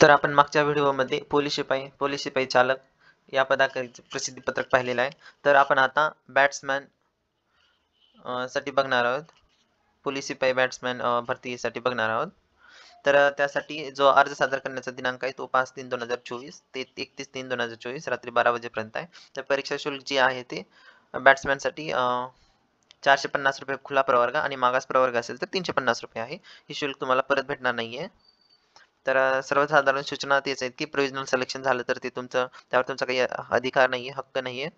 तर आपण मागच्या व्हिडिओमध्ये पोलीस शिपाई चालक या पदाकरिता प्रसिद्धी पत्रक पाहिलेलं आहे. तर आपण आता बॅट्समॅन साठी बघणार आहोत. पोलीस शिपाई बॅट्समॅन भरतीसाठी बघणार आहोत. तर त्यासाठी जो अर्ज सादर करण्याचा दिनांक आहे तो 5/3/2024 ते 31/3/2024 रात्री 12 वाजेपर्यंत आहे. तर परीक्षा शुल्क जे आहे ते बॅट्समॅनसाठी ₹450 खुला प्रवर्ग आणि मागास प्रवर्ग असेल तर ₹350 आहे. हे शुल्क तुम्हाला परत भेटणार नाहीये. तर सर्वसाधारण सूचना तेच आहेत की प्रोव्हिजनल सिलेक्शन झालं तर ते त्यावर तुमचा काही अधिकार नाहीये, हक्क नाहीये.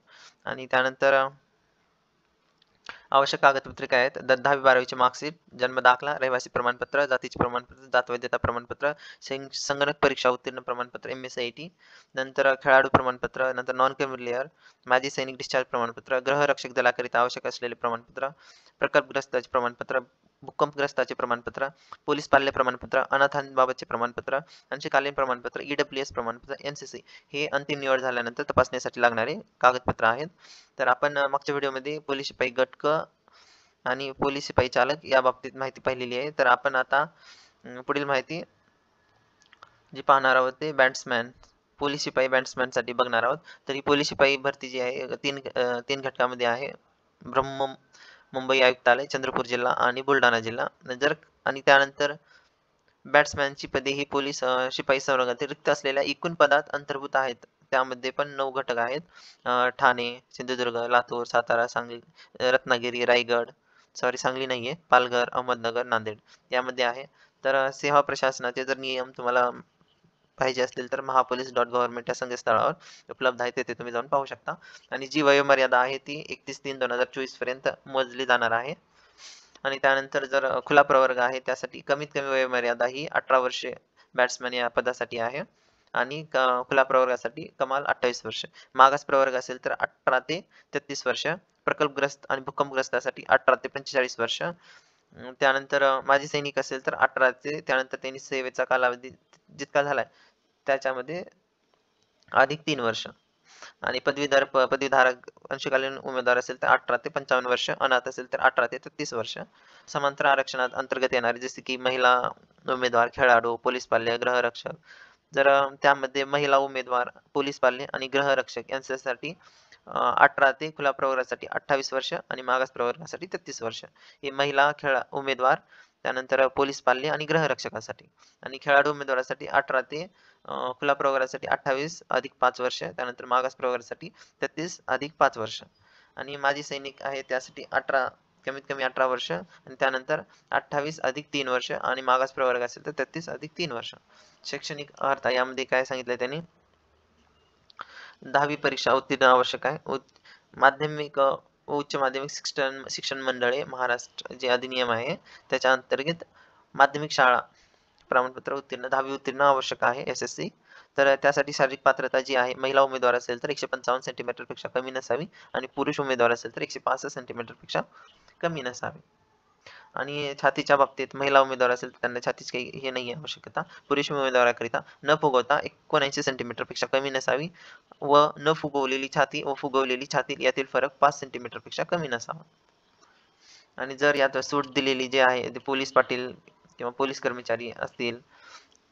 आणि त्यानंतर आवश्यक कागदपत्रे काय आहेत? 10वी-12वीची मार्कशीट, जन्म दाखला, रहिवासी प्रमाणपत्र, जातीचे प्रमाणपत्र, जात वैधता प्रमाणपत्र, संगणक परीक्षा उत्तीर्ण प्रमाणपत्र MS-IIT, नंतर खेळाडू प्रमाणपत्र, नंतर नॉन क्रिमिलियर, माजी सैनिक डिस्चार्ज प्रमाणपत्र, गृहरक्षक दलाकरिता आवश्यक असलेले प्रमाणपत्र, प्रकल्पग्रस्ताचे प्रमाणपत्र, भूकंपग्रस्ताचे प्रमाणपत्र, पोलीस पाल्य प्रमाणपत्र, अनाथांबाबतचे प्रमाणपत्र, अंशकालीन प्रमाणपत्र, EWS प्रमाणपत्र, NCC हे अंतिम निवड झाल्यानंतर तपासणीसाठी लागणारे कागदपत्र आहेत. तर आपण मागच्या व्हिडिओमध्ये पोलीस शिपाई गट क आणि पोलीस शिपाई चालक या बाबतीत माहिती पाहिलेली आहे. तर आपण आता पुढील माहिती जी पाहणार आहोत ते पोलीस शिपाई बॅट्समॅनसाठी बघणार आहोत. तर ही पोलीस शिपाई भरती जी आहे तीन घटकामध्ये आहे. मुंबई आयुक्तालय, चंद्रपूर जिल्हा आणि बुलढाणा जिल्हा. आणि त्यानंतर बॅट्समॅनची पदे ही पोलीस शिपाई संवर्गातील रिक्त असलेल्या एकूण पदात अंतर्भूत आहेत. त्यामध्ये पण 9 घटक आहेत. ठाणे, सिंधुदुर्ग, लातूर, सातारा, सांगली, रत्नागिरी, सांगली नाहीये, पालघर, अहमदनगर, नांदेड यामध्ये आहे. तर सेवा प्रशासनाचे जर नियम तुम्हाला पाहिजे असतील तर महापोलीस.गव्हर्नमेंट या संकेतस्थळावर उपलब्ध आहे, तेथे तुम्ही जाऊन पाहू शकता. आणि जी वयोमर्यादा आहे ती 31/3/2024 पर्यंत मोजली जाणार आहे. आणि त्यानंतर जर खुला प्रवर्ग आहे त्यासाठी कमीत कमी वयोमर्यादा ही 18 वर्षे बॅट्समॅन या पदासाठी आहे. आणि खुला प्रवर्गासाठी कमाल 28 वर्ष. मागास प्रवर्ग असेल तर 18 ते 33 वर्ष. प्रकल्पग्रस्त आणि भूकंपग्रस्तासाठी 18 ते 45 वर्ष. त्यानंतर माजी सैनिक असेल तर 18 ते त्यानंतर त्यांनी सेवेचा कालावधी जितका झालाय त्याच्यामध्ये अधिक 3 वर्ष. आणि पदवीधारक अंशकालीन उमेदवार असेल तर 18 ते 55 वर्ष, अनाथ असेल तर 18 ते 33 वर्ष. समांतर आरक्षणात अंतर्गत येणारे जसे की महिला उमेदवार, खेळाडू, पोलीस पाल्य, गृहरक्षक. जर त्यामध्ये महिला उमेदवार, पोलीस पाल्य आणि गृहरक्षक यांच्यासाठी 18 ते खुला प्रवर्गासाठी 28 वर्ष आणि मागास प्रवर्गासाठी 33 वर्ष. हे महिला उमेदवार, त्यानंतर पोलीस पाल्य आणि गृहरक्षकासाठी. आणि खेळाडू उमेदवारासाठी 18 ते खुला प्रवर्गासाठी 28 अधिक 5 वर्ष, त्यानंतर मागास प्रवर्गासाठी 33 अधिक 5 वर्ष. आणि माजी सैनिक आहे त्यासाठी कमीत कमी 18 वर्ष आणि त्यानंतर 28 अधिक 3 वर्ष आणि मागास प्रवर्ग असेल तर 33 अधिक 3 वर्ष. शैक्षणिक अर्हता यामध्ये काय सांगितलंय त्यांनी? 10वी परीक्षा उत्तीर्ण आवश्यक आहे. माध्यमिक उच्च माध्यमिक शिक्षण मंडळे महाराष्ट्र जे अधिनियम आहे त्याच्या अंतर्गत माध्यमिक शाळा प्रमाणपत्र उत्तीर्ण 10वी उत्तीर्ण आवश्यक आहे, SSC. तर त्यासाठी शारीरिक पात्रता जी आहे, महिला उमेदवार असेल तर 155 सेंटीमीटर पेक्षा कमी नसावी आणि पुरुष उमेदवार असेल तर 165 सेंटीमीटर पेक्षा कमी नसावी. आणि छातीच्या बाबतीत महिला उमेदवार असेल तर त्यांना छातीची काही हे नाही आवश्यकता. पुरुष उमेदवाराकरिता न फुगवता 79 सेंटीमीटर पेक्षा कमी नसावी व न फुगवलेली छाती व फुगवलेली छाती यातील फरक 5 सेंटीमीटर पेक्षा कमी नसावा. आणि जर यात सूट दिलेली जे आहे ते पोलीस पाटील किंवा पोलीस कर्मचारी असतील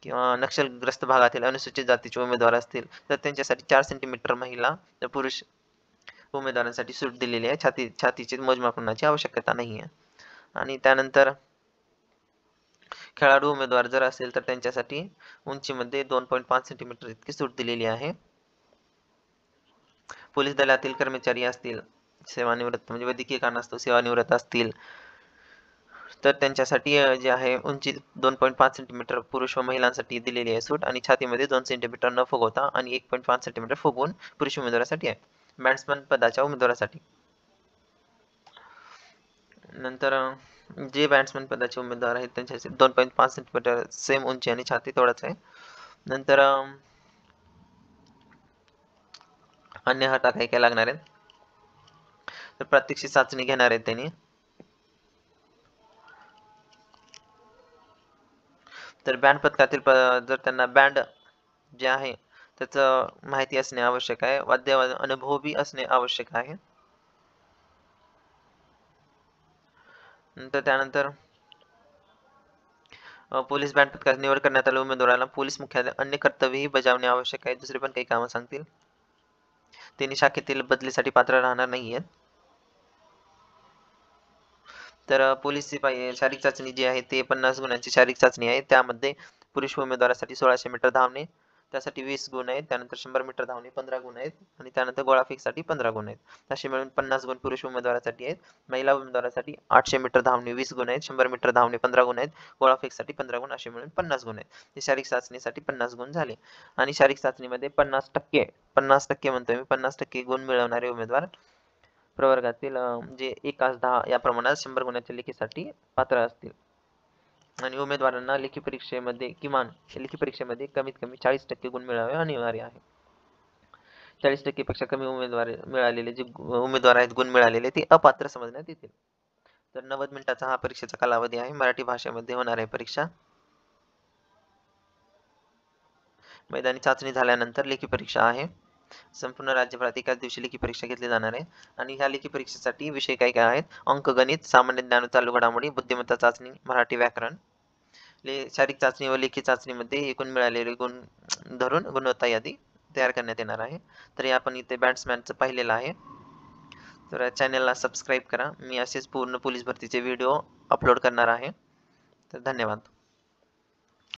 किंवा नक्षलग्रस्त भागातील अनुसूचित जातीचे उमेदवार असतील तर त्यांच्यासाठी 4 सेंटीमीटर महिला तर पुरुष उमेदवारांसाठी सूट दिलेली आहे. छातीचे मोजमापनाची आवश्यकता नाही आहे. आणि त्यानंतर खेळाडू उमेदवार जर असेल तर त्यांच्यासाठी उंचीमध्ये 2.5 सेंटीमीटर इतकी सूट दिलेली आहे. पोलीस दलातील कर्मचारी असतील सेवानिवृत्त म्हणजे वैद्यकीय कारणास्तव सेवानिवृत्त असतील तर त्यांच्यासाठी जे आहे उंची 2.5 सेंटीमीटर पुरुष व महिलांसाठी दिलेली आहे सूट. आणि छातीमध्ये 2 सेंटीमीटर न फुगवता आणि 1.5 सेंटीमीटर फुगवून पुरुष उमेदवारासाठी आहे. बॅट्समन पदाच्या उमेदवारासाठी नंतर जे बॅट्समन पदाचे उमेदवार आहेत त्यांच्यासाठी 2.5 सेंटीमीटर सेम उंची आणि छाती तेवढंच आहे. नंतर अन्य अट काय काय लागणार आहेत तर प्रात्यक्षिक चाचणी घेणार आहेत त्यांनी. तर बँड पथकातील जर त्यांना बँड जे आहे त्याचं माहिती असणे आवश्यक आहे. वाद्य अनुभव बी असणे आवश्यक आहे. नंतर त्यानंतर पोलीस बँड पथकाची निवड करण्यात आलेल्या उमेदवाराला पोलीस मुख्यालय अन्य कर्तव्यही बजावणे आवश्यक आहे. दुसरे पण काही कामं सांगतील. त्यांनी शाखेतील बदलीसाठी पात्र राहणार नाहीयेत. तर पोलीस शिपाई शारीरिक चाचणी जी आहे ते 50 गुणांची शारीरिक चाचणी आहे. त्यामध्ये पुरुष उमेदवारासाठी 1600 मीटर धावणे, त्यासाठी 20 गुण आहेत. त्यानंतर 100 मीटर धावणे 15 गुण आहेत आणि त्यानंतर गोळाफेकसाठी 15 गुण आहेत. असे मिळून 50 गुण पुरुष उमेदवारासाठी आहेत. महिला उमेदवारासाठी 800 मीटर धावणे 20 गुण आहेत, 100 मीटर धावणे 15 गुण आहेत, गोळाफेकसाठी 15 गुण असे मिळून 50 गुण आहेत. हे शारीरिक चाचणीसाठी 50 गुण झाले. आणि शारीरिक चाचणीमध्ये 50% म्हणतोय मी 50% गुण मिळवणारे उमेदवार प्रवर्गातील जे 1:10 या प्रमाणात 100 गुणांच्या लेखीसाठी पात्र असतील. आणि उमेदवारांना लेखी परीक्षेमध्ये कमीत कमी 40% गुण मिळावे अनिवार्य आहे. 40% पेक्षा कमी उमेदवार आहेत गुण मिळालेले ते अपात्र समजण्यात येतील. तर 90 मिनिटाचा हा परीक्षेचा कालावधी आहे. मराठी भाषेमध्ये होणार आहे परीक्षा. मैदानी चाचणी झाल्यानंतर लेखी परीक्षा आहे. संपूर्ण राज्यभरात एकाच दिवशी लेखी परीक्षा घेतली जाणार आहे. आणि ह्या लेखी परीक्षेसाठी विषय काय काय आहेत? अंकगणित, सामान्य ज्ञान व चालू घडामोडी, बुद्धिमत्ता चाचणी, मराठी व्याकरण. शारीरिक चाचणी व लेखी चाचणीमध्ये एकूण मिळालेले गुण धरून गुणवत्ता यादी तयार करण्यात येणार आहे. तर हे आपण इथे बॅट्समॅनचं पाहिलेलं आहे. तर चॅनलला सबस्क्राईब करा. मी असेच पूर्ण पोलीस भरतीचे व्हिडिओ अपलोड करणार आहे. तर धन्यवाद.